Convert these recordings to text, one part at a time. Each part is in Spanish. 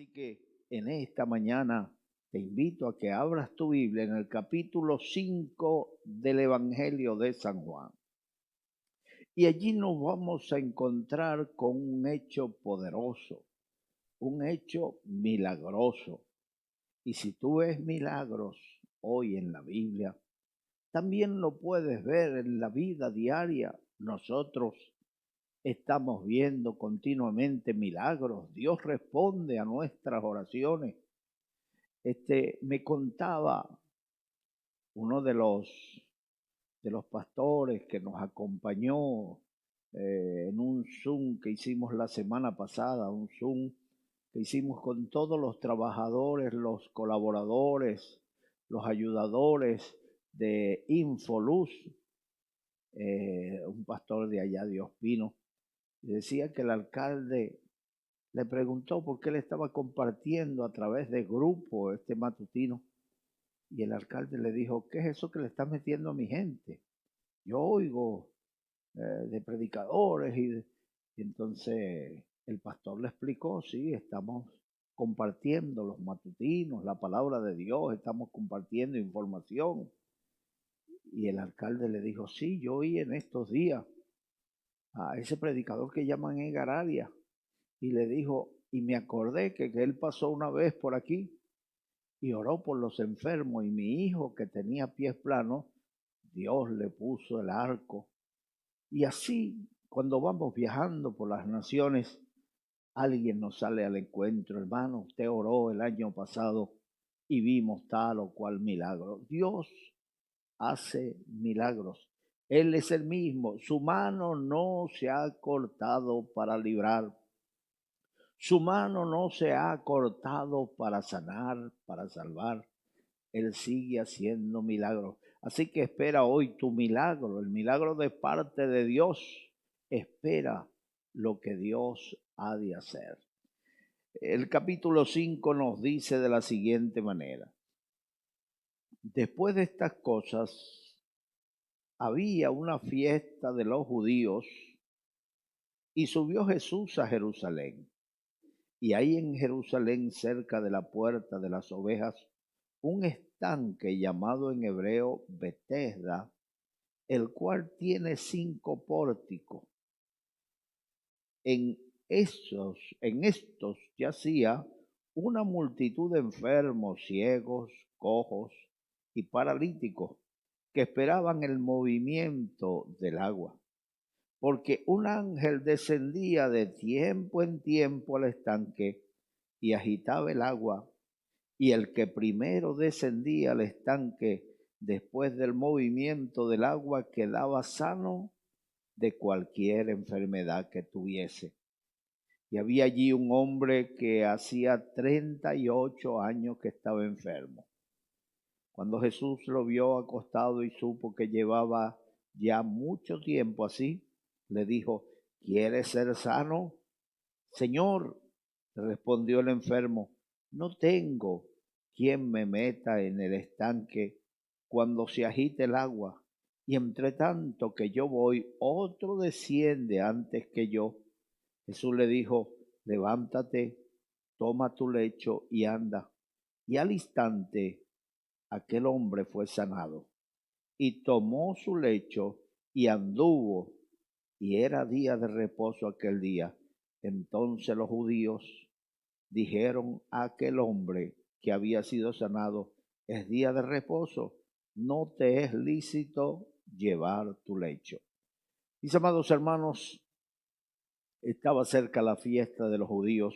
Así que en esta mañana te invito a que abras tu Biblia en el capítulo 5 del Evangelio de San Juan. Y allí nos vamos a encontrar con un hecho poderoso, un hecho milagroso. Y si tú ves milagros hoy en la Biblia, también lo puedes ver en la vida diaria. Nosotros estamos viendo continuamente milagros. Dios responde a nuestras oraciones. Me contaba uno de los pastores que nos acompañó en un Zoom que hicimos la semana pasada, un Zoom que hicimos con todos los trabajadores, los colaboradores, los ayudadores de Infoluz, un pastor de allá de Ospino, y decía que el alcalde le preguntó por qué le estaba compartiendo a través de grupo este matutino. Y el alcalde le dijo, ¿qué es eso que le está metiendo a mi gente? Yo oigo de predicadores y entonces el pastor le explicó, sí, estamos compartiendo los matutinos, la palabra de Dios, estamos compartiendo información. Y el alcalde le dijo, sí, yo oí en estos días a ese predicador que llaman Edgar Arias, y le dijo, y me acordé que él pasó una vez por aquí y oró por los enfermos, y mi hijo que tenía pies planos, Dios le puso el arco. Y así, cuando vamos viajando por las naciones, alguien nos sale al encuentro, hermano, usted oró el año pasado y vimos tal o cual milagro. Dios hace milagros. Él es el mismo, su mano no se ha cortado para librar. Su mano no se ha cortado para sanar, para salvar. Él sigue haciendo milagros. Así que espera hoy tu milagro, el milagro de parte de Dios. Espera lo que Dios ha de hacer. El capítulo 5 nos dice de la siguiente manera. Después de estas cosas, había una fiesta de los judíos y subió Jesús a Jerusalén. Y ahí en Jerusalén, cerca de la puerta de las ovejas, un estanque llamado en hebreo Betesda, el cual tiene 5 pórticos. En estos yacía una multitud de enfermos, ciegos, cojos y paralíticos que esperaban el movimiento del agua, porque un ángel descendía de tiempo en tiempo al estanque y agitaba el agua, y el que primero descendía al estanque después del movimiento del agua quedaba sano de cualquier enfermedad que tuviese. Y había allí un hombre que hacía 38 años que estaba enfermo. Cuando Jesús lo vio acostado y supo que llevaba ya mucho tiempo así, le dijo, ¿quieres ser sano? Señor, respondió el enfermo, no tengo quien me meta en el estanque cuando se agite el agua, y entre tanto que yo voy, otro desciende antes que yo. Jesús le dijo, levántate, toma tu lecho y anda. Y al instante aquel hombre fue sanado, y tomó su lecho y anduvo, y era día de reposo aquel día. Entonces los judíos dijeron a aquel hombre que había sido sanado, es día de reposo, no te es lícito llevar tu lecho. Mis amados hermanos, estaba cerca la fiesta de los judíos.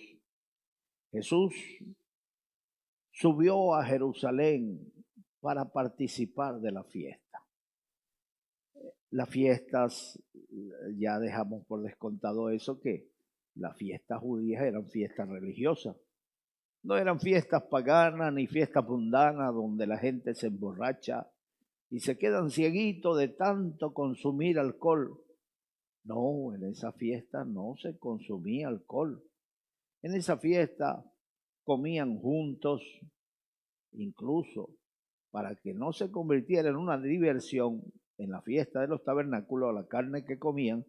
Jesús subió a Jerusalén para participar de la fiesta. Las fiestas, ya dejamos por descontado eso, que las fiestas judías eran fiestas religiosas. No eran fiestas paganas ni fiestas mundanas donde la gente se emborracha y se quedan cieguitos de tanto consumir alcohol. No, en esa fiesta no se consumía alcohol. En esa fiesta comían juntos, incluso para que no se convirtiera en una diversión. En la fiesta de los tabernáculos, la carne que comían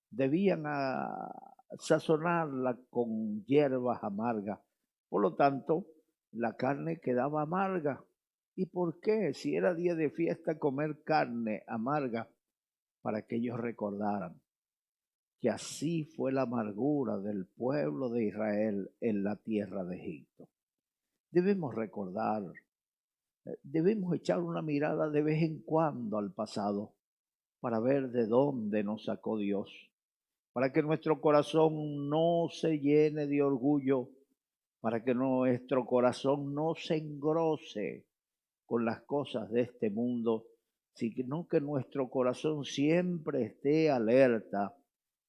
debían sazonarla con hierbas amargas Por lo tanto, la carne quedaba amarga. ¿Y por qué? Si era día de fiesta, comer carne amarga, para que ellos recordaran que así fue la amargura del pueblo de Israel en la tierra de Egipto. Debemos recordar, debemos echar una mirada de vez en cuando al pasado para ver de dónde nos sacó Dios, para que nuestro corazón no se llene de orgullo, para que nuestro corazón no se engrose con las cosas de este mundo, sino que nuestro corazón siempre esté alerta,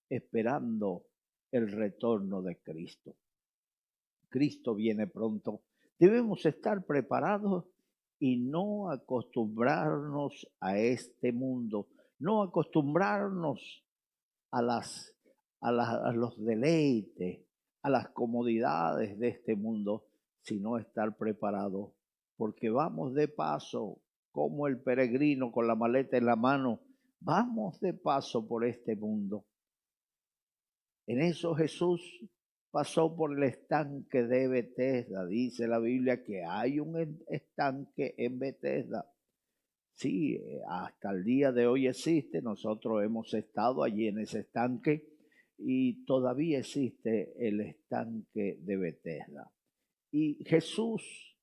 esperando el retorno de Cristo. Cristo viene pronto. Debemos estar preparados y no acostumbrarnos a este mundo, no acostumbrarnos a los deleites, a las comodidades de este mundo, sino estar preparados, porque vamos de paso, como el peregrino con la maleta en la mano, vamos de paso por este mundo. En eso Jesús pasó por el estanque de Betesda. Dice la Biblia que hay un estanque en Betesda. Sí, hasta el día de hoy existe. Nosotros hemos estado allí en ese estanque y todavía existe el estanque de Betesda. Y Jesús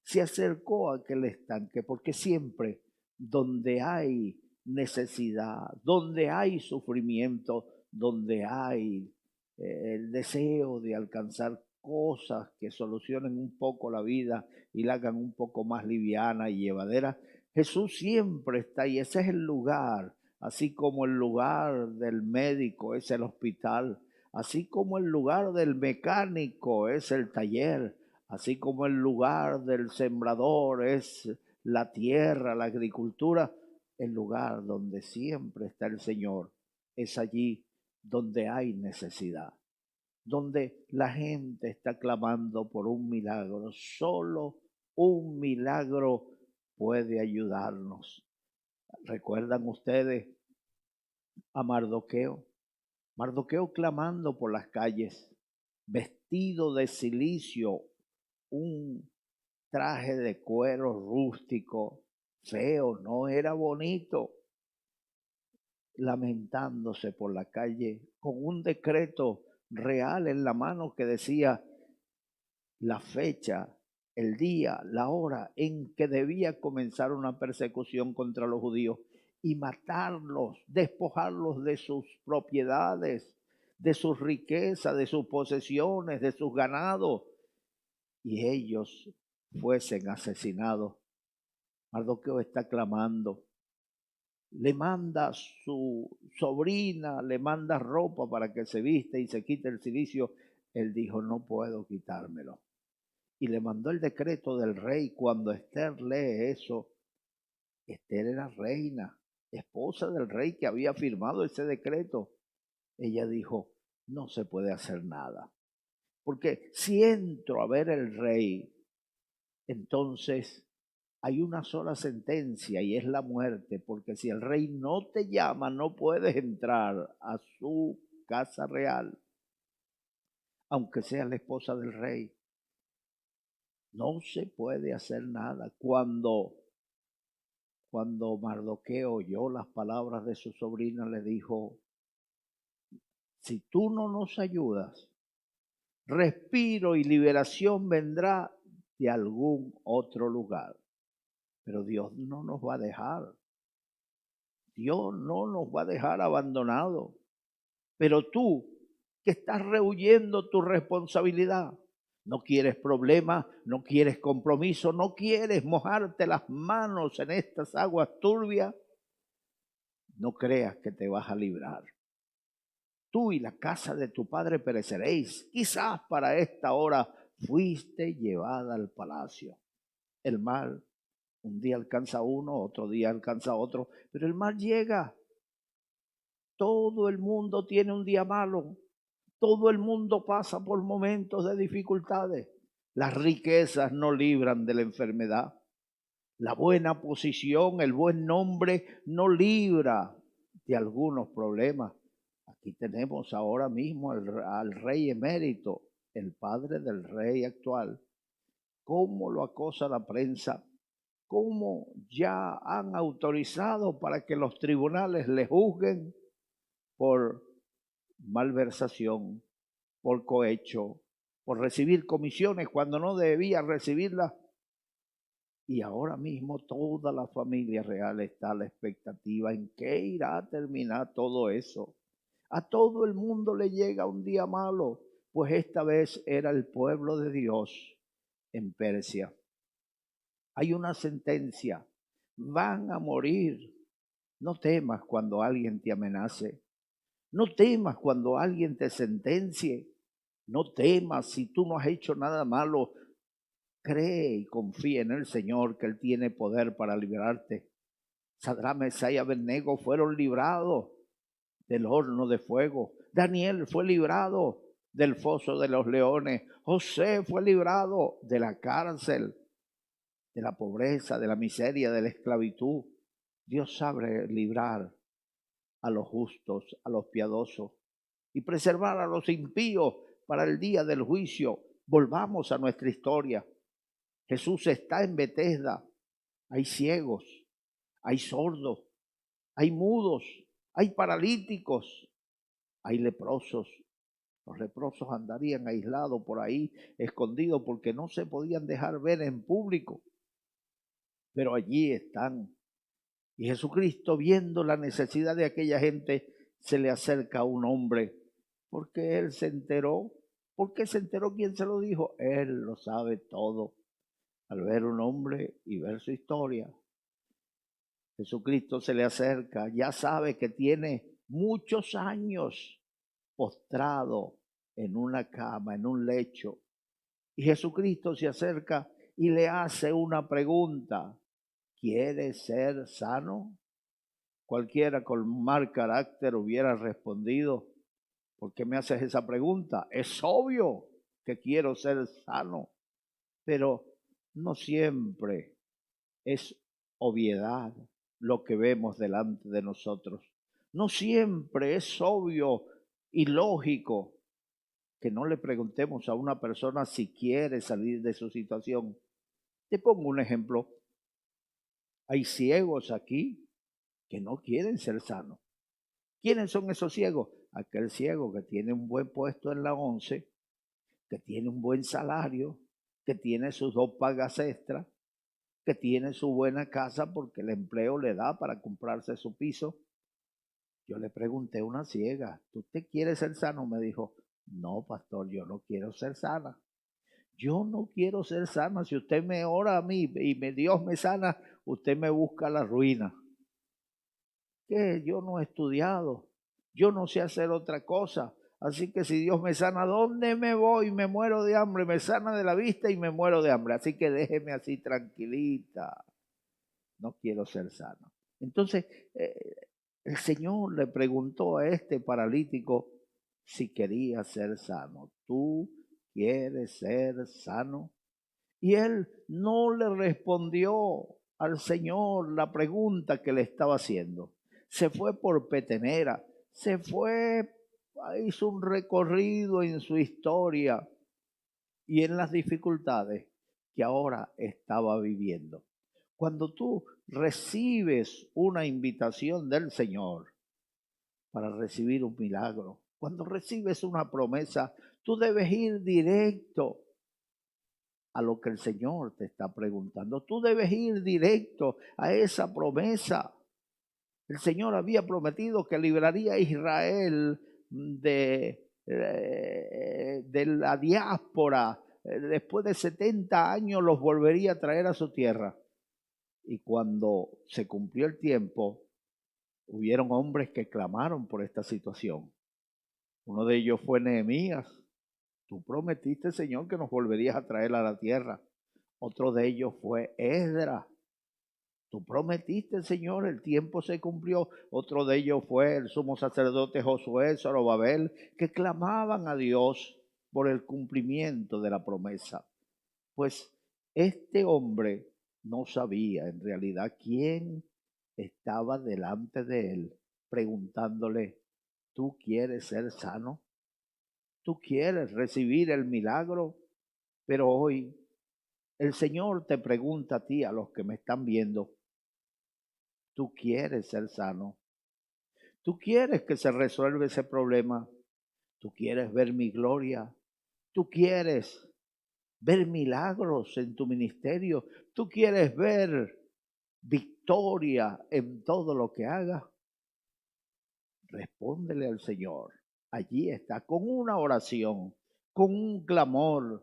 se acercó a aquel estanque porque siempre donde hay necesidad, donde hay sufrimiento, donde hay el deseo de alcanzar cosas que solucionen un poco la vida y la hagan un poco más liviana y llevadera, Jesús siempre está ahí. Ese es el lugar, así como el lugar del médico es el hospital, así como el lugar del mecánico es el taller, así como el lugar del sembrador es la tierra, la agricultura. El lugar donde siempre está el Señor es allí donde hay necesidad, donde la gente está clamando por un milagro. Solo un milagro puede ayudarnos. ¿Recuerdan ustedes a Mardoqueo? Mardoqueo clamando por las calles, vestido de cilicio, un traje de cuero rústico, feo, no era bonito, lamentándose por la calle con un decreto real en la mano que decía la fecha, el día, la hora en que debía comenzar una persecución contra los judíos y matarlos, despojarlos de sus propiedades, de sus riquezas, de sus posesiones, de sus ganados, y ellos fuesen asesinados. Mardoqueo está clamando. Le manda su sobrina, le manda ropa para que se viste y se quite el cilicio. Él dijo, no puedo quitármelo. Y le mandó el decreto del rey. Cuando Esther lee eso, Esther era reina, esposa del rey que había firmado ese decreto. Ella dijo, no se puede hacer nada. Porque si entro a ver el rey, entonces hay una sola sentencia y es la muerte, porque si el rey no te llama, no puedes entrar a su casa real, aunque seas la esposa del rey. No se puede hacer nada. Cuando Mardoqueo oyó las palabras de su sobrina, le dijo, si tú no nos ayudas, respiro y liberación vendrá de algún otro lugar. Pero Dios no nos va a dejar. Dios no nos va a dejar abandonados. Pero tú, que estás rehuyendo tu responsabilidad, no quieres problemas, no quieres compromiso, no quieres mojarte las manos en estas aguas turbias, no creas que te vas a librar. Tú y la casa de tu padre pereceréis. Quizás para esta hora fuiste llevada al palacio. El mal un día alcanza a uno, otro día alcanza a otro, pero el mal llega. Todo el mundo tiene un día malo. Todo el mundo pasa por momentos de dificultades. Las riquezas no libran de la enfermedad. La buena posición, el buen nombre no libra de algunos problemas. Aquí tenemos ahora mismo al rey emérito, el padre del rey actual, cómo lo acosa la prensa, cómo ya han autorizado para que los tribunales le juzguen por malversación, por cohecho, por recibir comisiones cuando no debía recibirlas. Y ahora mismo toda la familia real está a la expectativa en qué irá a terminar todo eso. A todo el mundo le llega un día malo, pues esta vez era el pueblo de Dios en Persia. Hay una sentencia, van a morir. No temas cuando alguien te amenace. No temas cuando alguien te sentencie. No temas si tú no has hecho nada malo. Cree y confía en el Señor, que Él tiene poder para librarte. Sadrach, Mesach y Abednego fueron librados del horno de fuego. Daniel fue librado del foso de los leones. José fue librado de la cárcel, de la pobreza, de la miseria, de la esclavitud. Dios sabe librar a los justos, a los piadosos, y preservar a los impíos para el día del juicio. Volvamos a nuestra historia. Jesús está en Betesda. Hay ciegos, hay sordos, hay mudos, hay paralíticos, hay leprosos. Los leprosos andarían aislados por ahí, escondidos, porque no se podían dejar ver en público. Pero allí están. Y Jesucristo, viendo la necesidad de aquella gente, se le acerca a un hombre, porque él se enteró. ¿Por qué se enteró? ¿Quién se lo dijo? Él lo sabe todo. Al ver un hombre y ver su historia, Jesucristo se le acerca, ya sabe que tiene muchos años postrado en una cama, en un lecho. Y Jesucristo se acerca y le hace una pregunta: ¿quieres ser sano? Cualquiera con mal carácter hubiera respondido: ¿por qué me haces esa pregunta? Es obvio que quiero ser sano. Pero no siempre es obviedad lo que vemos delante de nosotros. No siempre es obvio y lógico que no le preguntemos a una persona si quiere salir de su situación. Te pongo un ejemplo. Hay ciegos aquí que no quieren ser sanos. ¿Quiénes son esos ciegos? Aquel ciego que tiene un buen puesto en la 11, que tiene un buen salario, que tiene sus 2 pagas extras, que tiene su buena casa porque el empleo le da para comprarse su piso. Yo le pregunté a una ciega: ¿usted quiere ser sano? Me dijo: no, pastor, yo no quiero ser sana. Yo no quiero ser sana. Si usted me ora a mí y Dios me sana, usted me busca la ruina. ¿Qué? Yo no he estudiado. Yo no sé hacer otra cosa. Así que si Dios me sana, ¿dónde me voy? Me muero de hambre. Me sana de la vista y me muero de hambre. Así que déjeme así tranquilita. No quiero ser sano. Entonces, el Señor le preguntó a este paralítico si quería ser sano. ¿Tú quieres ser sano? Y él no le respondió al Señor la pregunta que le estaba haciendo. Se fue por petenera, se fue, hizo un recorrido en su historia y en las dificultades que ahora estaba viviendo. Cuando tú recibes una invitación del Señor para recibir un milagro, cuando recibes una promesa, tú debes ir directo a lo que el Señor te está preguntando. Tú debes ir directo a esa promesa. El Señor había prometido que libraría a Israel de la diáspora. Después de 70 años los volvería a traer a su tierra. Y cuando se cumplió el tiempo, hubieron hombres que clamaron por esta situación. Uno de ellos fue Nehemías. Tú prometiste, Señor, que nos volverías a traer a la tierra. Otro de ellos fue Esdras. Tú prometiste, Señor, el tiempo se cumplió. Otro de ellos fue el sumo sacerdote Josué, Zorobabel, que clamaban a Dios por el cumplimiento de la promesa. Pues este hombre no sabía en realidad quién estaba delante de él, preguntándole: ¿tú quieres ser sano? Tú quieres recibir el milagro, pero hoy el Señor te pregunta a ti, a los que me están viendo, ¿tú quieres ser sano? ¿Tú quieres que se resuelva ese problema? ¿Tú quieres ver mi gloria? ¿Tú quieres ver milagros en tu ministerio? ¿Tú quieres ver victoria en todo lo que hagas? Respóndele al Señor. Allí está, con una oración, con un clamor.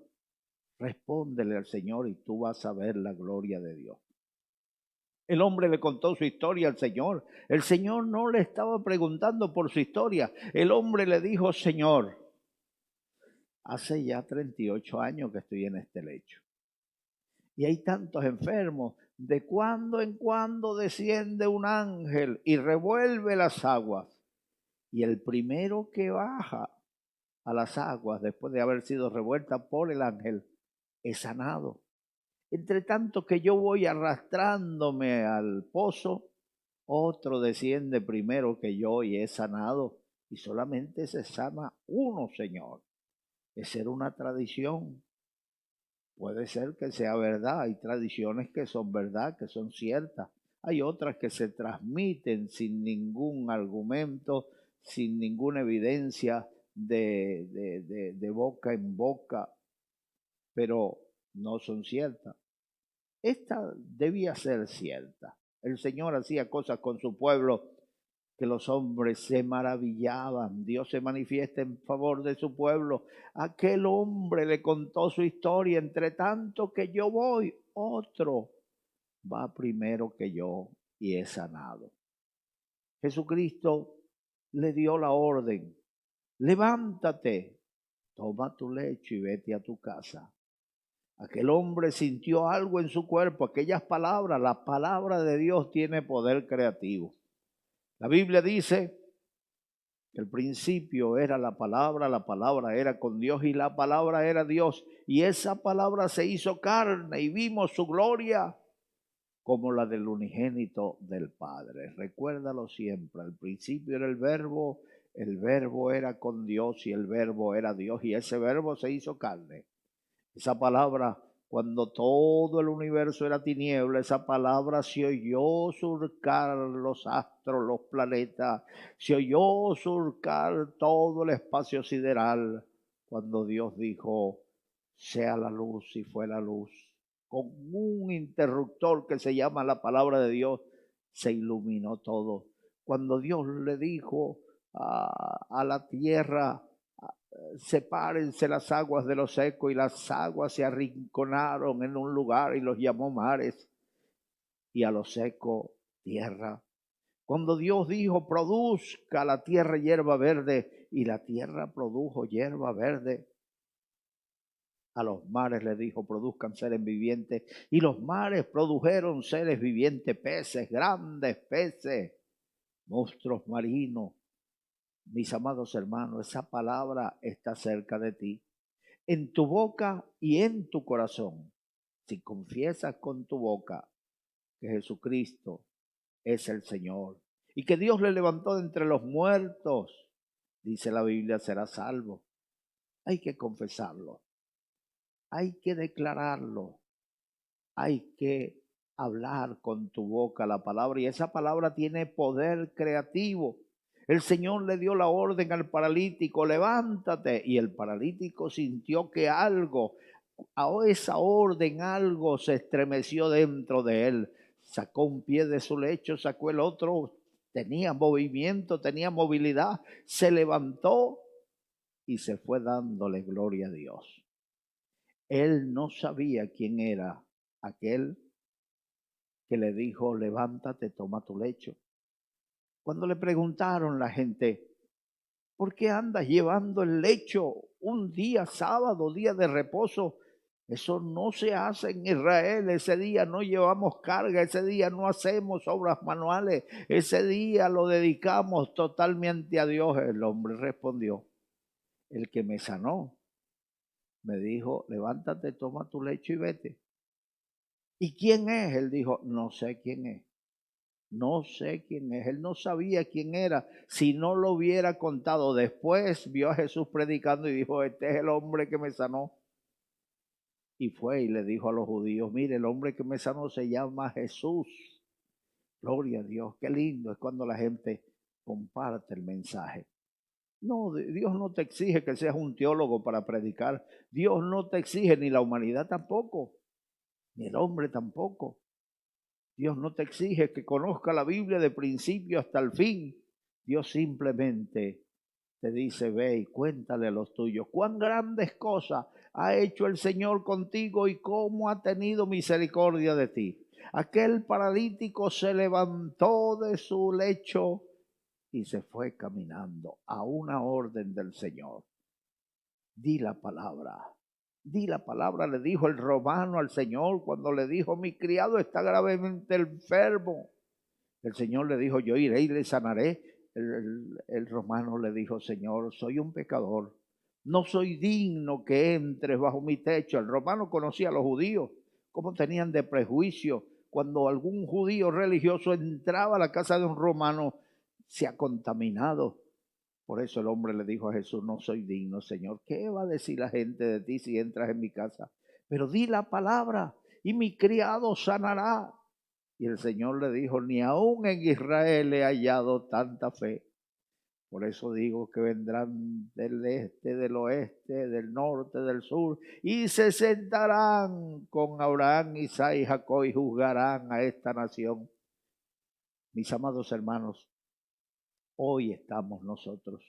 Respóndele al Señor y tú vas a ver la gloria de Dios. El hombre le contó su historia al Señor. El Señor no le estaba preguntando por su historia. El hombre le dijo, Señor, hace ya 38 años que estoy en este lecho. Y hay tantos enfermos. De cuando en cuando desciende un ángel y revuelve las aguas. Y el primero que baja a las aguas después de haber sido revuelta por el ángel es sanado. Entre tanto que yo voy arrastrándome al pozo, otro desciende primero que yo y es sanado. Y solamente se sana uno, Señor. Esa era una tradición. Puede ser que sea verdad. Hay tradiciones que son verdad, que son ciertas. Hay otras que se transmiten sin ningún argumento, sin ninguna evidencia de boca en boca, pero no son ciertas. Esta debía ser cierta. El Señor hacía cosas con su pueblo que los hombres se maravillaban. Dios se manifiesta en favor de su pueblo. Aquel hombre le contó su historia. Entre tanto que yo voy, otro va primero que yo y es sanado. Jesucristo le dio la orden. Levántate, toma tu lecho y vete a tu casa. Aquel hombre sintió algo en su cuerpo, aquellas palabras. La palabra de Dios tiene poder creativo. La Biblia dice que el principio era la palabra era con Dios y la palabra era Dios. Y esa palabra se hizo carne y vimos su gloria como la del unigénito del Padre. Recuérdalo siempre, al principio era el verbo era con Dios y el verbo era Dios y ese verbo se hizo carne. Esa palabra, cuando todo el universo era tiniebla, esa palabra se oyó surcar los astros, los planetas, se oyó surcar todo el espacio sideral, cuando Dios dijo, sea la luz, y fue la luz. Con un interruptor que se llama la palabra de Dios, se iluminó todo. Cuando Dios le dijo a la tierra, sepárense las aguas de lo seco, y las aguas se arrinconaron en un lugar y los llamó mares, y a lo seco tierra. Cuando Dios dijo, produzca la tierra hierba verde, y la tierra produjo hierba verde. A los mares le dijo, produzcan seres vivientes, y los mares produjeron seres vivientes, peces, grandes peces, monstruos marinos. Mis amados hermanos, esa palabra está cerca de ti, en tu boca y en tu corazón. Si confiesas con tu boca que Jesucristo es el Señor y que Dios le levantó de entre los muertos, dice la Biblia, serás salvo. Hay que confesarlo, hay que declararlo, hay que hablar con tu boca la palabra, y esa palabra tiene poder creativo. El Señor le dio la orden al paralítico, levántate, y el paralítico sintió que algo, a esa orden, algo se estremeció dentro de él. Sacó un pie de su lecho, sacó el otro, tenía movimiento, tenía movilidad, se levantó y se fue dándole gloria a Dios. Él no sabía quién era aquel que le dijo, levántate, toma tu lecho. Cuando le preguntaron la gente, ¿por qué andas llevando el lecho un día sábado, día de reposo? Eso no se hace en Israel. Ese día no llevamos carga, ese día no hacemos obras manuales, ese día lo dedicamos totalmente a Dios. El hombre respondió, el que me sanó me dijo, levántate, toma tu lecho y vete. ¿Y quién es? Él dijo, no sé quién es. No sé quién es. Él no sabía quién era. Si no lo hubiera contado después, vio a Jesús predicando y dijo, este es el hombre que me sanó. Y fue y le dijo a los judíos, mire, el hombre que me sanó se llama Jesús. Gloria a Dios, qué lindo es cuando la gente comparte el mensaje. No, Dios no te exige que seas un teólogo para predicar. Dios no te exige, ni la humanidad tampoco, ni el hombre tampoco. Dios no te exige que conozca la Biblia de principio hasta el fin. Dios simplemente te dice, ve y cuéntale a los tuyos cuán grandes cosas ha hecho el Señor contigo y cómo ha tenido misericordia de ti. Aquel paralítico se levantó de su lecho y se fue caminando a una orden del Señor. Di la palabra. Di la palabra, le dijo el romano al Señor cuando le dijo, mi criado está gravemente enfermo. El Señor le dijo, yo iré y le sanaré. El romano le dijo, Señor, soy un pecador. No soy digno que entres bajo mi techo. El romano conocía a los judíos, cómo tenían de prejuicio. Cuando algún judío religioso entraba a la casa de un romano, se ha contaminado. Por eso el hombre le dijo a Jesús, no soy digno, Señor. ¿Qué va a decir la gente de ti si entras en mi casa? Pero di la palabra y mi criado sanará. Y el Señor le dijo, ni aún en Israel he hallado tanta fe. Por eso digo que vendrán del este, del oeste, del norte, del sur, y se sentarán con Abraham, Isaac y Jacob y juzgarán a esta nación. Mis amados hermanos, hoy estamos nosotros.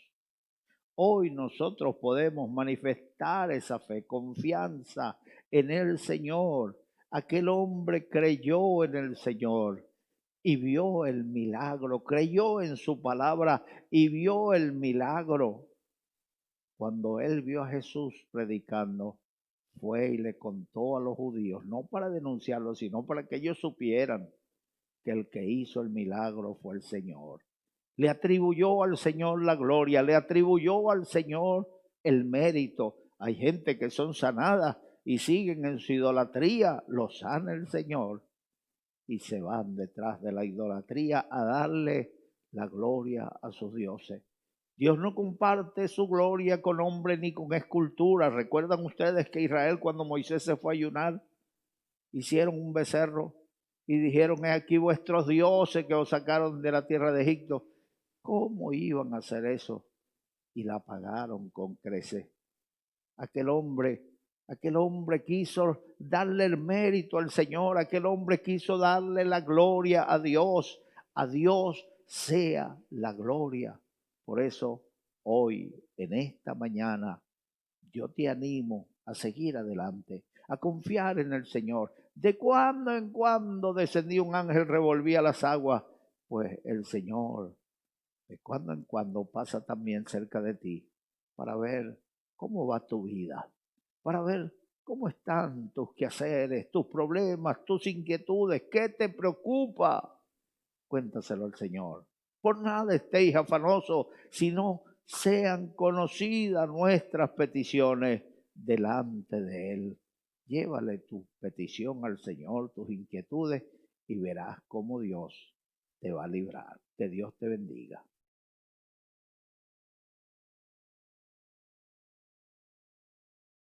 Hoy nosotros podemos manifestar esa fe, confianza en el Señor. Aquel hombre creyó en el Señor y vio el milagro, creyó en su palabra y vio el milagro. Cuando él vio a Jesús predicando, fue y le contó a los judíos, no para denunciarlo, sino para que ellos supieran que el que hizo el milagro fue el Señor. Le atribuyó al Señor la gloria, le atribuyó al Señor el mérito. Hay gente que son sanadas y siguen en su idolatría, lo sana el Señor y se van detrás de la idolatría a darle la gloria a sus dioses. Dios no comparte su gloria con hombre ni con escultura. ¿Recuerdan ustedes que Israel, cuando Moisés se fue a ayunar, hicieron un becerro y dijeron, he aquí vuestros dioses que os sacaron de la tierra de Egipto? ¿Cómo iban a hacer eso? Y la pagaron con creces. Aquel hombre quiso darle el mérito al Señor, aquel hombre quiso darle la gloria a Dios sea la gloria. Por eso hoy, en esta mañana, yo te animo a seguir adelante, a confiar en el Señor. De cuando en cuando descendía un ángel, revolvía las aguas, pues el Señor de cuando en cuando pasa también cerca de ti para ver cómo va tu vida, para ver cómo están tus quehaceres, tus problemas, tus inquietudes, qué te preocupa. Cuéntaselo al Señor. Por nada estéis afanosos, sino sean conocidas nuestras peticiones delante de Él. Llévale tu petición al Señor, tus inquietudes, y verás cómo Dios te va a librar. Que Dios te bendiga.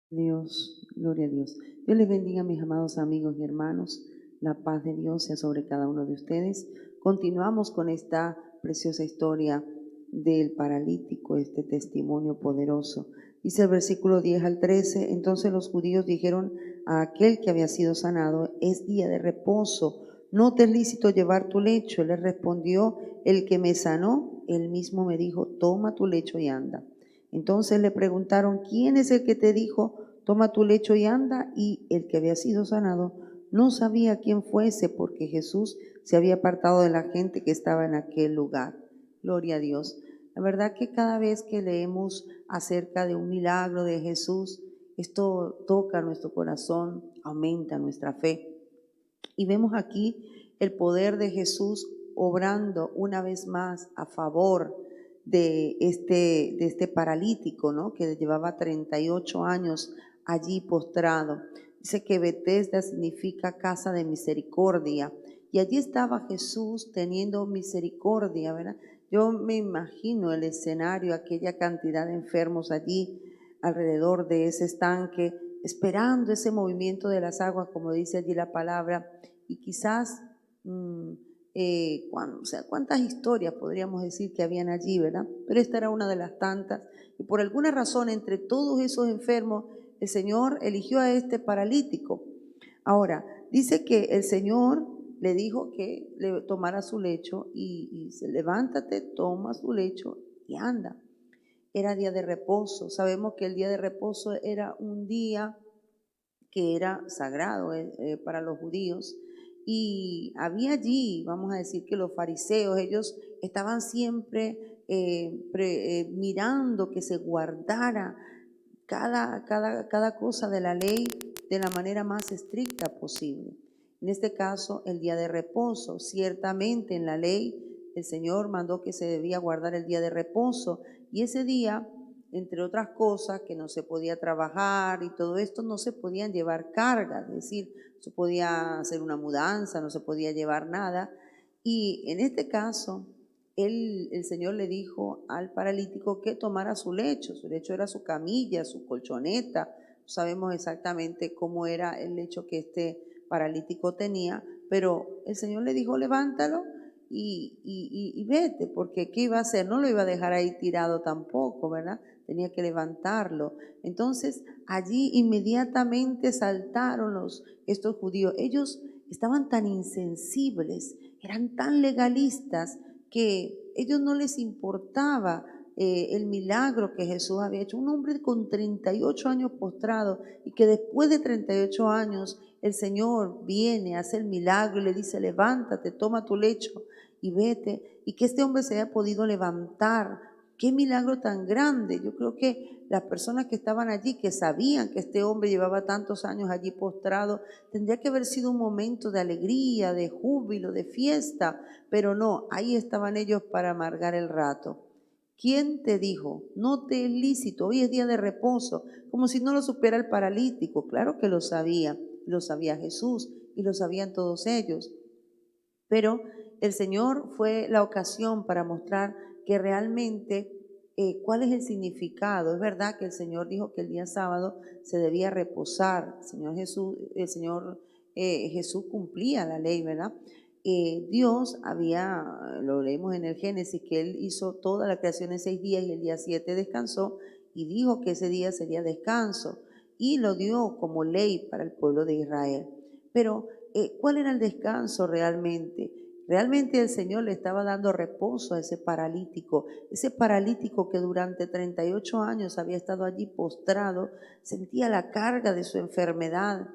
Dios, gloria a Dios. Dios les bendiga, mis amados amigos y hermanos. La paz de Dios sea sobre cada uno de ustedes. Continuamos con esta preciosa historia del paralítico, este testimonio poderoso. Dice el versículo 10 al 13, entonces los judíos dijeron a aquel que había sido sanado, es día de reposo, no te es lícito llevar tu lecho. Él le respondió, el que me sanó, él mismo me dijo, toma tu lecho y anda. Entonces le preguntaron, ¿quién es el que te dijo, toma tu lecho y anda? Y el que había sido sanado no sabía quién fuese, porque Jesús se había apartado de la gente que estaba en aquel lugar. Gloria a Dios. La verdad que cada vez que leemos acerca de un milagro de Jesús, esto toca nuestro corazón, aumenta nuestra fe. Y vemos aquí el poder de Jesús obrando una vez más a favor de este paralítico, ¿no? Que llevaba 38 años allí postrado. Dice que Betesda significa casa de misericordia y allí estaba Jesús teniendo misericordia, ¿verdad? Yo me imagino el escenario, aquella cantidad de enfermos allí alrededor de ese estanque, esperando ese movimiento de las aguas, como dice allí la palabra, y quizás, o sea, cuántas historias podríamos decir que habían allí, ¿verdad? Pero esta era una de las tantas, y por alguna razón entre todos esos enfermos, el Señor eligió a este paralítico. Ahora, dice que el Señor le dijo que le tomara su lecho y dice, levántate, toma su lecho y anda. Era día de reposo. Sabemos que el día de reposo era un día que era sagrado para los judíos. Y había allí, vamos a decir que los fariseos, ellos estaban siempre mirando que se guardara cada cosa de la ley de la manera más estricta posible. En este caso, el día de reposo. Ciertamente en la ley el Señor mandó que se debía guardar el día de reposo y ese día, entre otras cosas, que no se podía trabajar y todo esto, no se podían llevar cargas, es decir, no se podía hacer una mudanza, no se podía llevar nada. Y en este caso, el Señor le dijo al paralítico que tomara su lecho era su camilla, su colchoneta, no sabemos exactamente cómo era el lecho que este paralítico tenía, pero el Señor le dijo, levántalo y vete, porque ¿qué iba a hacer? No lo iba a dejar ahí tirado tampoco, ¿verdad? Tenía que levantarlo. Entonces allí inmediatamente saltaron estos judíos. Ellos estaban tan insensibles, eran tan legalistas, que ellos no les importaba el milagro que Jesús había hecho. Un hombre con 38 años postrado y que después de 38 años el Señor viene, hace el milagro y le dice, levántate, toma tu lecho y vete. Y que este hombre se haya podido levantar. Qué milagro tan grande. Yo creo que las personas que estaban allí, que sabían que este hombre llevaba tantos años allí postrado, tendría que haber sido un momento de alegría, de júbilo, de fiesta, pero no, ahí estaban ellos para amargar el rato. ¿Quién te dijo? No te es lícito, hoy es día de reposo, como si no lo supiera el paralítico. Claro que lo sabía Jesús y lo sabían todos ellos, pero el Señor fue la ocasión para mostrar que realmente cuál es el significado. Es verdad que el Señor dijo que el día sábado se debía reposar. El Señor Jesús cumplía la ley, ¿verdad? Dios había, lo leemos en el Génesis, que Él hizo toda la creación en 6 días y el día 7 descansó y dijo que ese día sería descanso y lo dio como ley para el pueblo de Israel. Pero ¿cuál era el descanso realmente? Realmente el Señor le estaba dando reposo a ese paralítico que durante 38 años había estado allí postrado, sentía la carga de su enfermedad.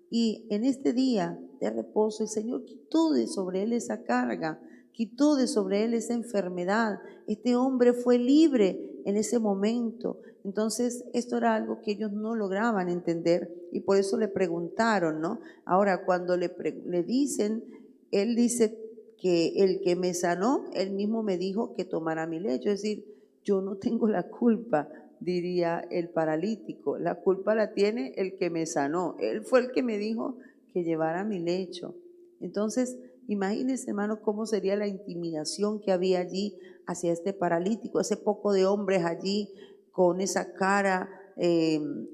Y en este día de reposo el Señor quitó de sobre él esa carga, quitó de sobre él esa enfermedad. Este hombre fue libre en ese momento. Entonces esto era algo que ellos no lograban entender y por eso le preguntaron, ¿no? Ahora cuando le dicen, él dice que el que me sanó, él mismo me dijo que tomara mi lecho. Es decir, yo no tengo la culpa, diría el paralítico. La culpa la tiene el que me sanó. Él fue el que me dijo que llevara mi lecho. Entonces, imagínense, hermano, cómo sería la intimidación que había allí hacia este paralítico, ese poco de hombres allí con esa cara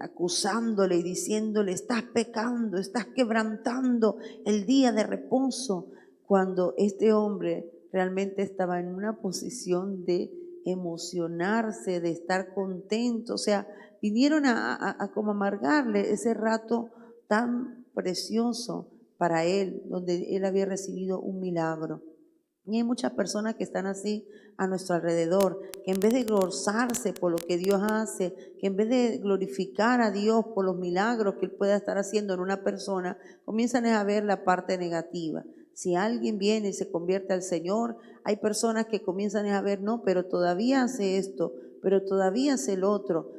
acusándole y diciéndole, estás pecando, estás quebrantando el día de reposo, cuando este hombre realmente estaba en una posición de emocionarse, de estar contento. O sea, vinieron a como amargarle ese rato tan precioso para él, donde él había recibido un milagro. Y hay muchas personas que están así a nuestro alrededor, que en vez de gozarse por lo que Dios hace, que en vez de glorificar a Dios por los milagros que Él pueda estar haciendo en una persona, comienzan a ver la parte negativa. Si alguien viene y se convierte al Señor, hay personas que comienzan a ver, no, pero todavía hace esto, pero todavía hace el otro.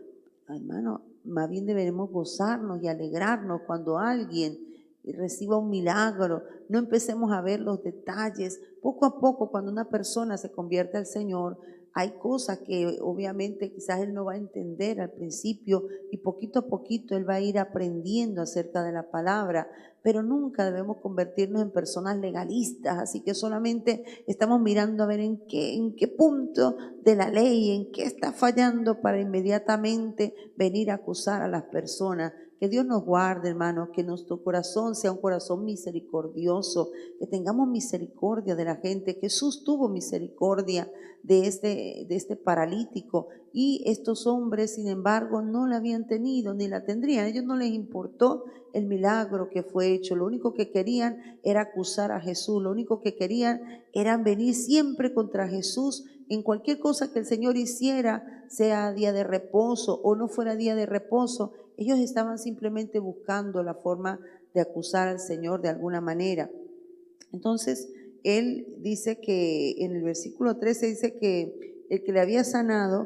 Hermano, más bien deberemos gozarnos y alegrarnos cuando alguien reciba un milagro. No empecemos a ver los detalles. Poco a poco, cuando una persona se convierte al Señor, Hay cosas que obviamente quizás él no va a entender al principio y poquito a poquito él va a ir aprendiendo acerca de la palabra, pero nunca debemos convertirnos en personas legalistas, así que solamente estamos mirando a ver en qué punto de la ley, en qué está fallando para inmediatamente venir a acusar a las personas. Que Dios nos guarde, hermanos, que nuestro corazón sea un corazón misericordioso, que tengamos misericordia de la gente. Jesús tuvo misericordia de este paralítico y estos hombres, sin embargo, no la habían tenido ni la tendrían. A ellos no les importó el milagro que fue hecho. Lo único que querían era acusar a Jesús. Lo único que querían era venir siempre contra Jesús en cualquier cosa que el Señor hiciera, sea día de reposo o no fuera día de reposo. Ellos estaban simplemente buscando la forma de acusar al Señor de alguna manera. Entonces, él dice que en el versículo 13 dice que el que le había sanado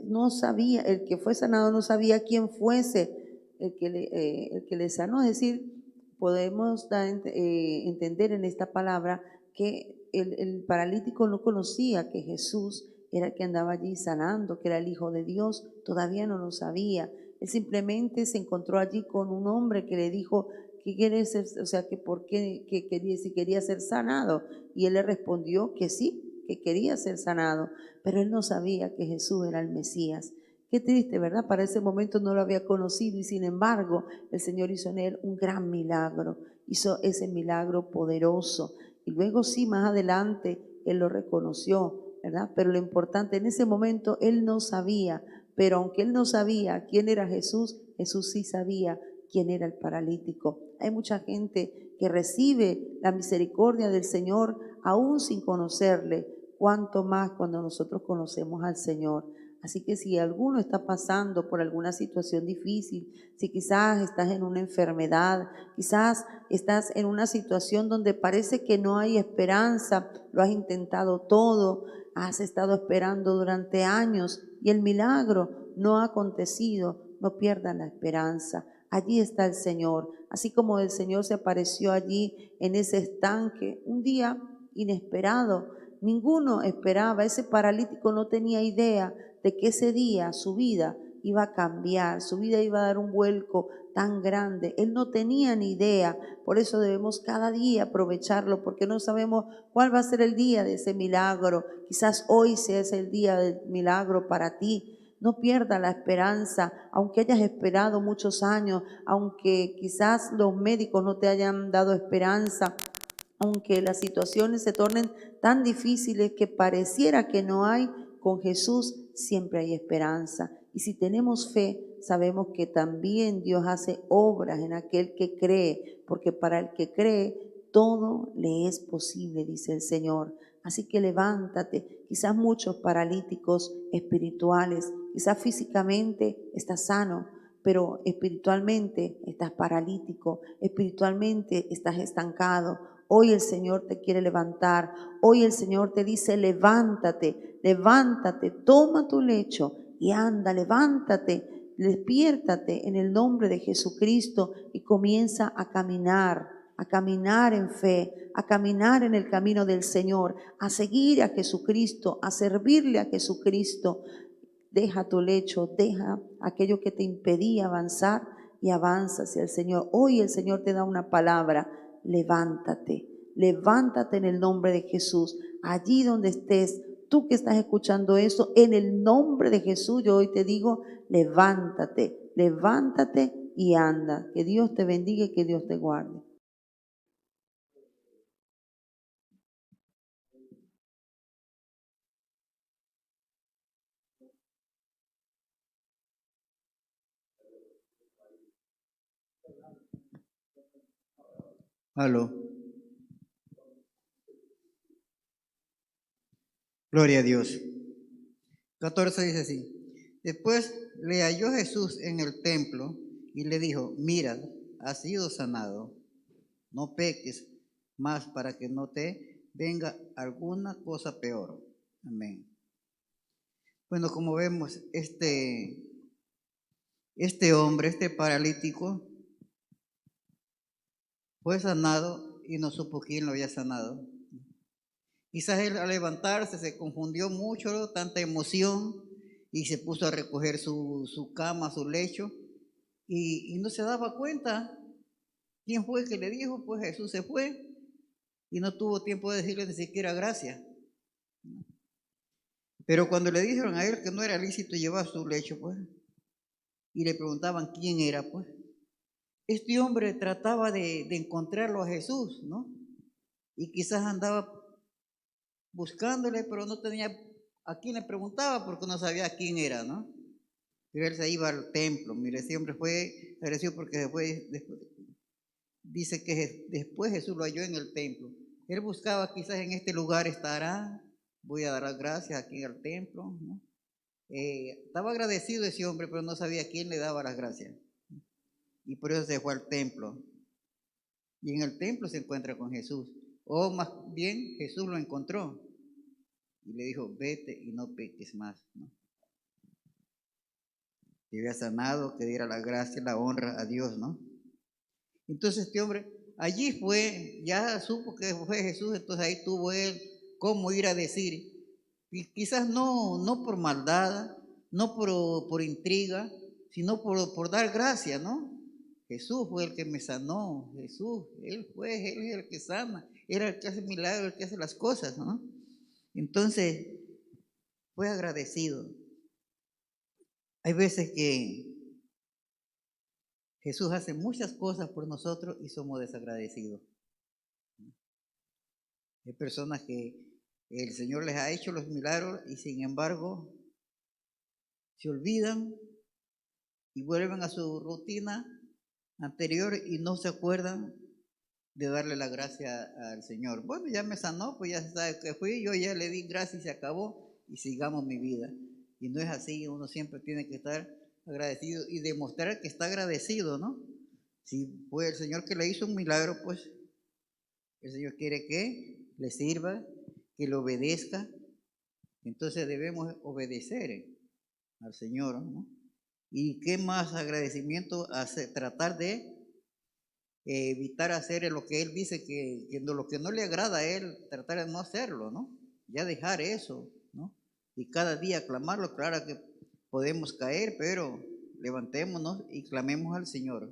no sabía, el que fue sanado no sabía quién fuese el que le sanó. Es decir, podemos entender en esta palabra que el paralítico no conocía que Jesús era el que andaba allí sanando, que era el Hijo de Dios, todavía no lo sabía. Él simplemente se encontró allí con un hombre que le dijo que quiere ser, o sea, que por qué, que quería, si quería ser sanado. Y él le respondió que sí, que quería ser sanado, pero él no sabía que Jesús era el Mesías. Qué triste, ¿verdad? Para ese momento no lo había conocido y sin embargo el Señor hizo en él un gran milagro, hizo ese milagro poderoso. Y luego sí, más adelante, él lo reconoció, ¿verdad? Pero lo importante, en ese momento él no sabía, pero aunque él no sabía quién era Jesús, Jesús sí sabía quién era el paralítico. Hay mucha gente que recibe la misericordia del Señor aún sin conocerle, cuanto más cuando nosotros conocemos al Señor. Así que si alguno está pasando por alguna situación difícil, si quizás estás en una enfermedad, quizás estás en una situación donde parece que no hay esperanza, lo has intentado todo, has estado esperando durante años y el milagro no ha acontecido, no pierdas la esperanza. Allí está el Señor, así como el Señor se apareció allí en ese estanque un día inesperado. Ninguno esperaba, ese paralítico no tenía idea de que ese día su vida iba a cambiar, su vida iba a dar un vuelco tan grande. Él no tenía ni idea, por eso debemos cada día aprovecharlo, porque no sabemos cuál va a ser el día de ese milagro. Quizás hoy sea ese el día del milagro para ti. No pierda la esperanza, aunque hayas esperado muchos años, aunque quizás los médicos no te hayan dado esperanza, aunque las situaciones se tornen tan difíciles que pareciera que no hay, con Jesús siempre hay esperanza. Y si tenemos fe, sabemos que también Dios hace obras en aquel que cree, porque para el que cree todo le es posible, dice el Señor. Así que levántate. Quizás muchos paralíticos espirituales, quizás físicamente estás sano, pero espiritualmente estás paralítico, espiritualmente estás estancado. Hoy el Señor te quiere levantar, hoy el Señor te dice, levántate, levántate, toma tu lecho y anda, levántate, despiértate en el nombre de Jesucristo y comienza a caminar en fe, a caminar en el camino del Señor, a seguir a Jesucristo, a servirle a Jesucristo. Deja tu lecho, deja aquello que te impedía avanzar y avanza hacia el Señor. Hoy el Señor te da una palabra, levántate, levántate en el nombre de Jesús. Allí donde estés, tú que estás escuchando eso, en el nombre de Jesús, yo hoy te digo, levántate, levántate y anda. Que Dios te bendiga y que Dios te guarde. Aló. Gloria a Dios. 14 dice así. Después le halló Jesús en el templo y le dijo, mira, has sido sanado. No peques más para que no te venga alguna cosa peor. Amén. Bueno, como vemos, este hombre, este paralítico, fue sanado y no supo quién lo había sanado. Quizás él al levantarse se confundió mucho, ¿no? Tanta emoción, y se puso a recoger su cama, su lecho, y no se daba cuenta quién fue que le dijo. Pues Jesús se fue y no tuvo tiempo de decirle ni siquiera gracias. Pero cuando le dijeron a él que no era lícito llevar su lecho, pues, y le preguntaban quién era, pues, este hombre trataba de encontrarlo a Jesús, ¿no? Y quizás andaba buscándole, pero no tenía a quién le preguntaba porque no sabía quién era, ¿no? Pero él se iba al templo. Mire, ese hombre fue agradecido porque después dice que después Jesús lo halló en el templo. Él buscaba, quizás en este lugar estará, voy a dar las gracias aquí en el templo, ¿no? Estaba agradecido ese hombre, pero no sabía a quién le daba las gracias. Y por eso se fue al templo. Y en el templo se encuentra con Jesús. O más bien, Jesús lo encontró y le dijo, vete y no peques más, ¿no? Que había sanado, que diera la gracia, la honra a Dios, ¿no? Entonces este hombre allí fue, ya supo que fue Jesús, entonces ahí tuvo él cómo ir a decir, y quizás no por maldad, no por intriga, sino por dar gracia, ¿no? Jesús fue el que me sanó, Jesús, él es el que sana, él es el que hace milagros, el que hace las cosas, ¿no? Entonces fue agradecido. Hay veces que Jesús hace muchas cosas por nosotros y somos desagradecidos. Hay personas que el Señor les ha hecho los milagros y sin embargo se olvidan y vuelven a su rutina anterior y no se acuerdan de darle la gracia al Señor. Bueno, ya me sanó, pues ya se sabe que fui, yo ya le di gracia y se acabó y sigamos mi vida. Y no es así, uno siempre tiene que estar agradecido y demostrar que está agradecido, ¿no? Si fue el Señor que le hizo un milagro, pues el Señor quiere que le sirva, que le obedezca. Entonces debemos obedecer al Señor, ¿no? Y qué más agradecimiento hacer, tratar de evitar hacer lo que Él dice que lo que no le agrada a Él, tratar de no hacerlo, ¿no? Ya dejar eso, ¿no? Y cada día clamarlo. Claro que podemos caer, pero levantémonos y clamemos al Señor.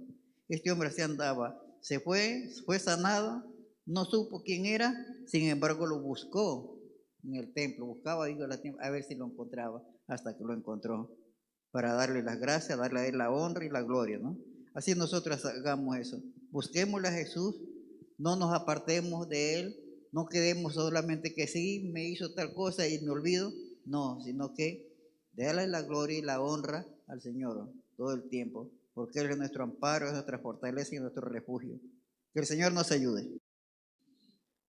Este hombre así andaba, se fue sanado, no supo quién era, sin embargo lo buscó en el templo, buscaba a ver si lo encontraba, hasta que lo encontró, para darle las gracias, darle a Él la honra y la gloria, ¿no? Así nosotros hagamos eso. Busquémosle a Jesús, no nos apartemos de Él, no quedemos solamente que sí, me hizo tal cosa y me olvido. No, sino que déle la gloria y la honra al Señor todo el tiempo, porque Él es nuestro amparo, es nuestra fortaleza y nuestro refugio. Que el Señor nos ayude.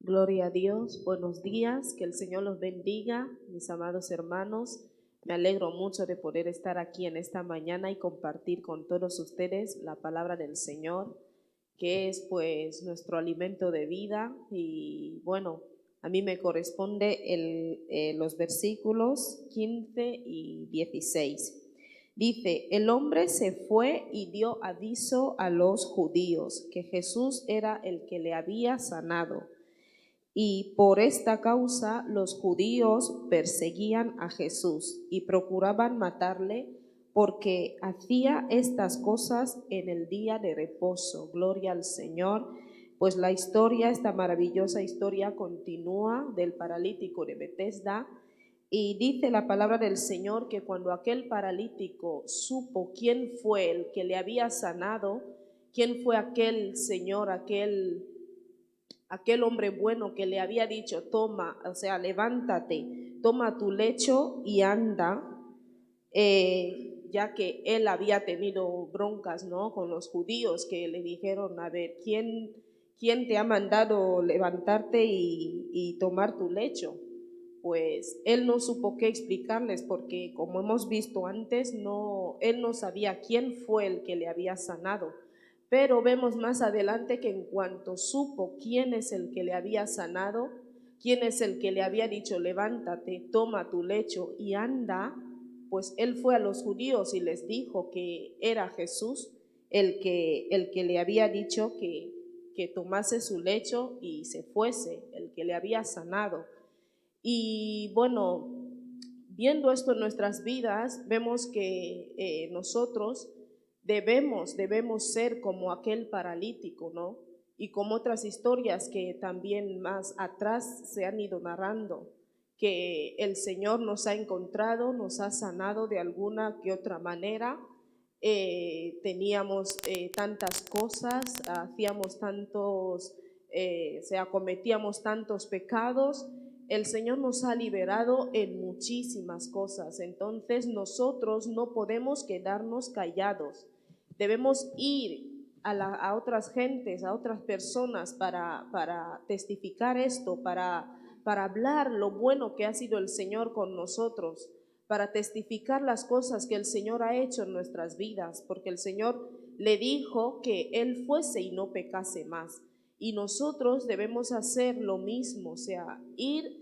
Gloria a Dios, buenos días, que el Señor los bendiga, mis amados hermanos. Me alegro mucho de poder estar aquí en esta mañana y compartir con todos ustedes la palabra del Señor, que es pues nuestro alimento de vida. Y bueno, a mí me corresponde los versículos 15 y 16. Dice, el hombre se fue y dio aviso a los judíos que Jesús era el que le había sanado. Y por esta causa los judíos perseguían a Jesús y procuraban matarle porque hacía estas cosas en el día de reposo. Gloria al Señor. Pues la historia, esta maravillosa historia continúa del paralítico de Betesda, y dice la palabra del Señor que cuando aquel paralítico supo quién fue el que le había sanado, quién fue aquel Señor, aquel hombre bueno que le había dicho, toma, o sea, levántate, toma tu lecho y anda, ya que él había tenido broncas, ¿no?, con los judíos, que le dijeron, a ver, ¿quién te ha mandado levantarte y tomar tu lecho? Pues él no supo qué explicarles, porque como hemos visto antes, él no sabía quién fue el que le había sanado. Pero vemos más adelante que en cuanto supo quién es el que le había sanado, quién es el que le había dicho, levántate, toma tu lecho y anda, pues él fue a los judíos y les dijo que era Jesús el que le había dicho que tomase su lecho y se fuese, el que le había sanado. Y bueno, viendo esto en nuestras vidas, vemos que nosotros debemos ser como aquel paralítico, ¿no? Y como otras historias que también más atrás se han ido narrando, que el Señor nos ha encontrado, nos ha sanado de alguna que otra manera. Teníamos tantas cosas, hacíamos tantos, o sea, cometíamos tantos pecados. El Señor nos ha liberado en muchísimas cosas, entonces nosotros no podemos quedarnos callados. Debemos ir a otras gentes, a otras personas para testificar esto, para hablar lo bueno que ha sido el Señor con nosotros, para testificar las cosas que el Señor ha hecho en nuestras vidas, porque el Señor le dijo que Él fuese y no pecase más. Y nosotros debemos hacer lo mismo, o sea, ir,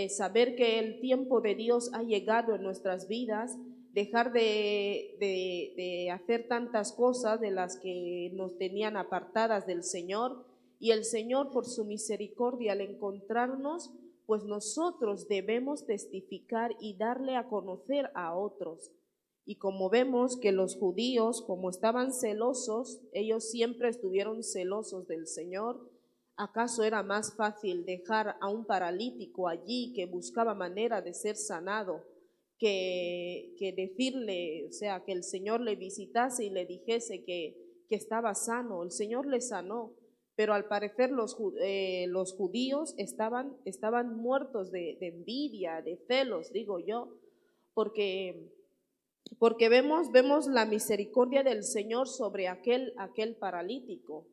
saber que el tiempo de Dios ha llegado en nuestras vidas, dejar de hacer tantas cosas de las que nos tenían apartadas del Señor, y el Señor por su misericordia al encontrarnos, pues nosotros debemos testificar y darle a conocer a otros. Y como vemos que los judíos, como estaban celosos, ellos siempre estuvieron celosos del Señor. ¿Acaso era más fácil dejar a un paralítico allí que buscaba manera de ser sanado que decirle, o sea, que el Señor le visitase y le dijese que estaba sano? El Señor le sanó, pero al parecer los judíos estaban muertos de envidia, de celos, digo yo, porque vemos la misericordia del Señor sobre aquel paralítico,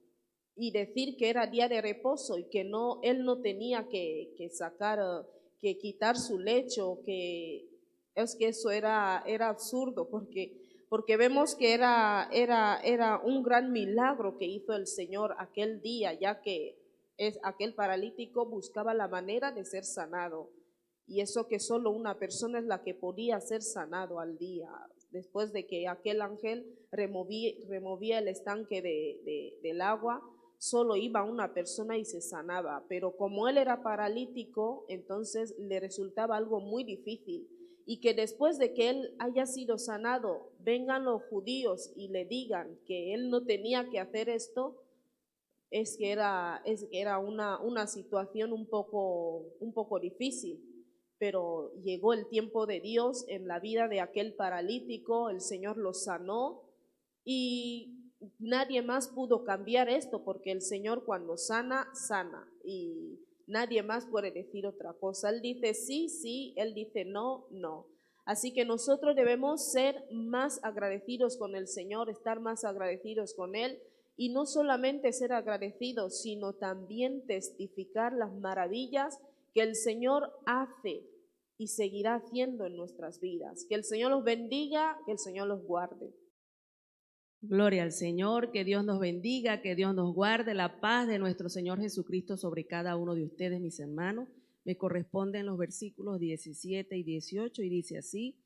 y decir que era día de reposo y que no, él no tenía que sacar, que quitar su lecho, que es que eso era absurdo, porque vemos que era un gran milagro que hizo el Señor aquel día, ya que aquel paralítico buscaba la manera de ser sanado. Y eso que solo una persona es la que podía ser sanado al día, después de que aquel ángel removía el estanque del agua, solo iba una persona y se sanaba. Pero como él era paralítico, entonces le resultaba algo muy difícil. Y que después de que él haya sido sanado, vengan los judíos y le digan que él no tenía que hacer esto, es que era una situación un poco difícil. Pero llegó el tiempo de Dios en la vida de aquel paralítico, el Señor lo sanó, y nadie más pudo cambiar esto, porque el Señor cuando sana, sana, y nadie más puede decir otra cosa. Él dice sí, sí, Él dice no, no. Así que nosotros debemos ser más agradecidos con el Señor, estar más agradecidos con Él, y no solamente ser agradecidos, sino también testificar las maravillas que el Señor hace y seguirá haciendo en nuestras vidas. Que el Señor los bendiga, que el Señor los guarde. Gloria al Señor, que Dios nos bendiga, que Dios nos guarde, la paz de nuestro Señor Jesucristo sobre cada uno de ustedes, mis hermanos. Me corresponden los versículos 17 y 18 y dice así: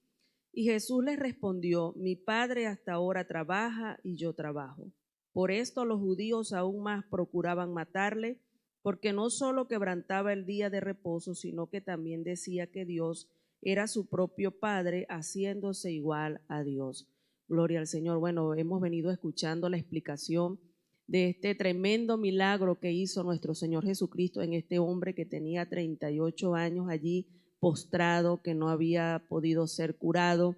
y Jesús les respondió, mi Padre hasta ahora trabaja y yo trabajo. Por esto los judíos aún más procuraban matarle, porque no solo quebrantaba el día de reposo, sino que también decía que Dios era su propio Padre, haciéndose igual a Dios. Gloria al Señor. Bueno, hemos venido escuchando la explicación de este tremendo milagro que hizo nuestro Señor Jesucristo en este hombre que tenía 38 años allí postrado, que no había podido ser curado.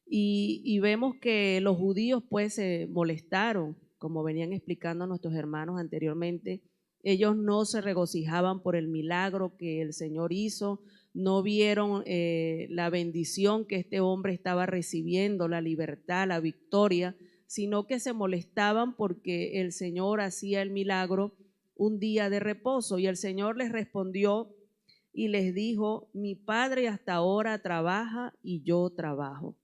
Y vemos que los judíos pues se molestaron, como venían explicando nuestros hermanos anteriormente. Ellos no se regocijaban por el milagro que el Señor hizo, no vieron la bendición que este hombre estaba recibiendo, la libertad, la victoria, sino que se molestaban porque el Señor hacía el milagro un día de reposo. Y el Señor les respondió y les dijo, mi Padre hasta ahora trabaja y yo trabajo.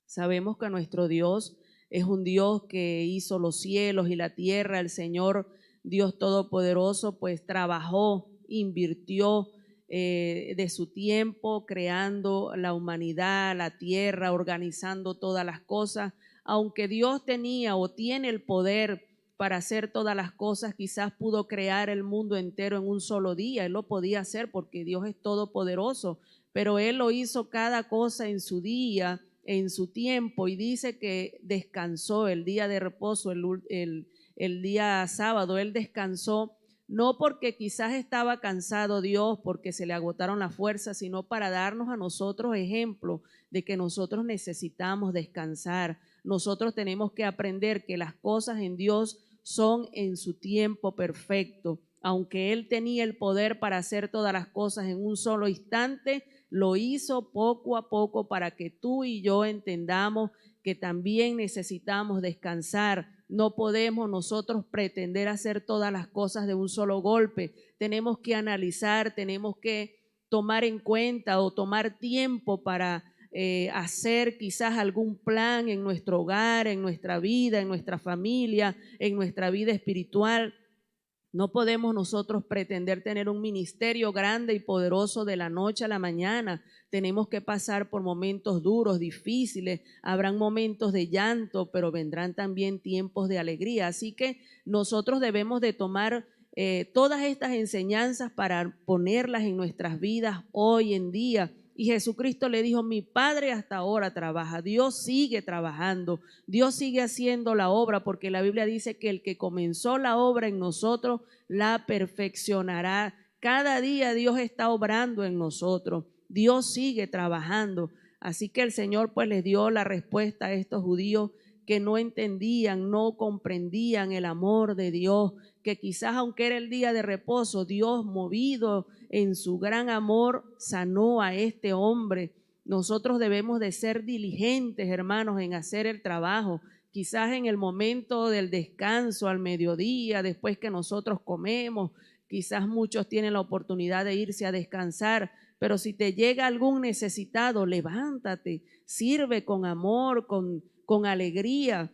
Sabemos que nuestro Dios es un Dios que hizo los cielos y la tierra. El Señor Dios Todopoderoso pues trabajó, invirtió de su tiempo creando la humanidad, la tierra, organizando todas las cosas. Aunque Dios tenía o tiene el poder para hacer todas las cosas, quizás pudo crear el mundo entero en un solo día. Él lo podía hacer porque Dios es todopoderoso, pero Él lo hizo cada cosa en su día, en su tiempo, y dice que descansó el día de reposo, el día sábado. Él descansó, no porque quizás estaba cansado Dios, porque se le agotaron las fuerzas, sino para darnos a nosotros ejemplo de que nosotros necesitamos descansar. Nosotros tenemos que aprender que las cosas en Dios son en su tiempo perfecto. Aunque Él tenía el poder para hacer todas las cosas en un solo instante, lo hizo poco a poco para que tú y yo entendamos que también necesitamos descansar. No podemos nosotros pretender hacer todas las cosas de un solo golpe. Tenemos que analizar, tenemos que tomar en cuenta o tomar tiempo para hacer quizás algún plan en nuestro hogar, en nuestra vida, en nuestra familia, en nuestra vida espiritual. No podemos nosotros pretender tener un ministerio grande y poderoso de la noche a la mañana. Tenemos que pasar por momentos duros, difíciles. Habrán momentos de llanto, pero vendrán también tiempos de alegría. Así que nosotros debemos de tomar todas estas enseñanzas para ponerlas en nuestras vidas hoy en día. Y Jesucristo le dijo, mi Padre hasta ahora trabaja. Dios sigue trabajando, Dios sigue haciendo la obra, porque la Biblia dice que el que comenzó la obra en nosotros la perfeccionará. Cada día Dios está obrando en nosotros, Dios sigue trabajando. Así que el Señor pues les dio la respuesta a estos judíos que no entendían, no comprendían el amor de Dios, que quizás aunque era el día de reposo, Dios, movido en su gran amor, sanó a este hombre. Nosotros debemos de ser diligentes, hermanos, en hacer el trabajo. Quizás en el momento del descanso, al mediodía, después que nosotros comemos, quizás muchos tienen la oportunidad de irse a descansar, pero si te llega algún necesitado, levántate, sirve con amor, con alegría.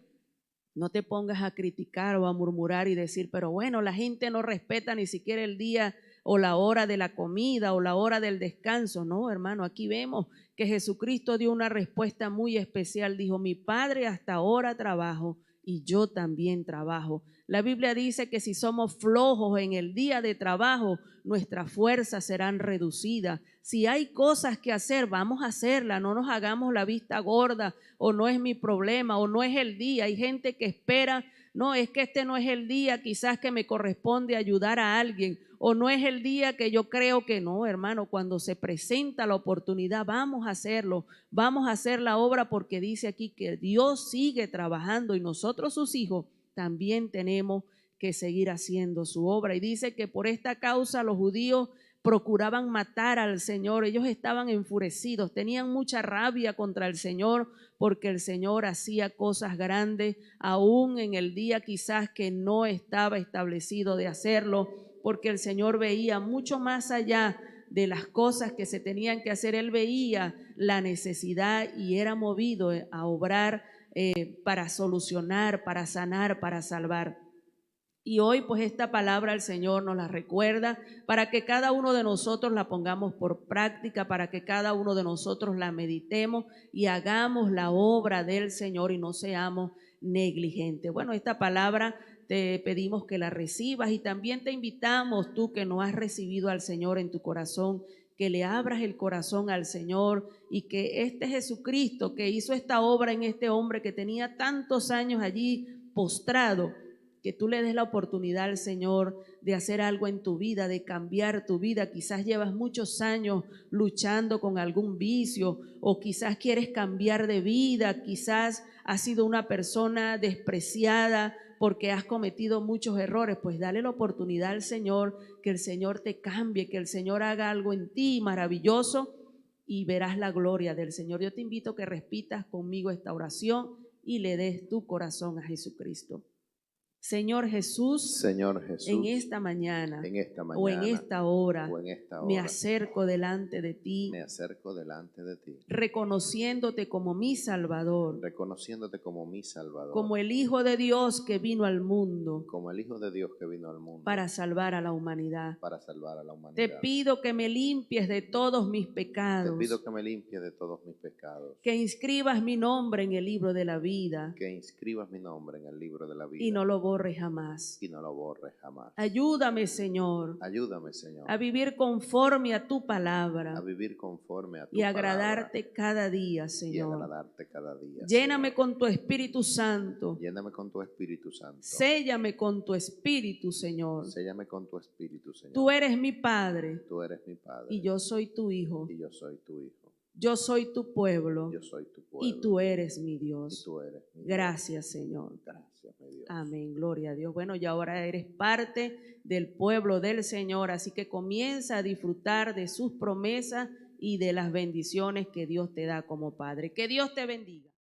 No te pongas a criticar o a murmurar y decir, pero bueno, la gente no respeta ni siquiera el día o la hora de la comida o la hora del descanso. No, hermano, aquí vemos que Jesucristo dio una respuesta muy especial. Dijo, mi Padre hasta ahora trabajo y yo también trabajo. La Biblia dice que si somos flojos en el día de trabajo, nuestras fuerzas serán reducidas. Si hay cosas que hacer, vamos a hacerlas, no nos hagamos la vista gorda o no es mi problema o no es el día. Hay gente que espera, no, es que este no es el día quizás que me corresponde ayudar a alguien o no es el día que yo creo que no, hermano. Cuando se presenta la oportunidad, vamos a hacerlo, vamos a hacer la obra, porque dice aquí que Dios sigue trabajando y nosotros sus hijos también tenemos que seguir haciendo su obra. Y dice que por esta causa los judíos procuraban matar al Señor. Ellos estaban enfurecidos, tenían mucha rabia contra el Señor, porque el Señor hacía cosas grandes, aún en el día quizás que no estaba establecido de hacerlo, porque el Señor veía mucho más allá de las cosas que se tenían que hacer. Él veía la necesidad y era movido a obrar para solucionar, para sanar, para salvar. Y hoy pues esta palabra el Señor nos la recuerda para que cada uno de nosotros la pongamos por práctica, para que cada uno de nosotros la meditemos y hagamos la obra del Señor y no seamos negligentes. Bueno, esta palabra te pedimos que la recibas y también te invitamos, tú que no has recibido al Señor en tu corazón, que le abras el corazón al Señor y que este Jesucristo que hizo esta obra en este hombre que tenía tantos años allí postrado, que tú le des la oportunidad al Señor de hacer algo en tu vida, de cambiar tu vida. Quizás llevas muchos años luchando con algún vicio o quizás quieres cambiar de vida, quizás has sido una persona despreciada porque has cometido muchos errores. Pues dale la oportunidad al Señor, que el Señor te cambie, que el Señor haga algo en ti maravilloso y verás la gloria del Señor. Yo te invito a que repitas conmigo esta oración y le des tu corazón a Jesucristo. Señor Jesús, en esta mañana, o en esta hora, me acerco delante de ti, reconociéndote como mi Salvador, como el Hijo de Dios que vino al mundo, para salvar a la humanidad. Te pido que me limpies de todos mis pecados, que inscribas mi nombre en el libro de la vida, y no lo borres jamás. y no lo borres jamás. Ayúdame, Señor, Ayúdame, Señor, a vivir conforme a tu a palabra vivir conforme a tu y palabra agradarte cada día, y Señor. agradarte cada día. Lléname Señor. con tu Espíritu Santo. Lléname con tu Espíritu Santo. Séllame con tu Espíritu, Señor. Séllame con tu Espíritu, Señor. Tú eres mi Padre Tú eres mi Padre y yo soy tu Hijo. y yo soy tu Hijo. Yo soy tu pueblo Yo soy tu pueblo y tú eres mi y Dios. tú eres mi Dios. Gracias, Señor. Gracias, mi Dios. Amén, gloria a Dios. Bueno, y ahora eres parte del pueblo del Señor, así que comienza a disfrutar de sus promesas y de las bendiciones que Dios te da como Padre. Que Dios te bendiga.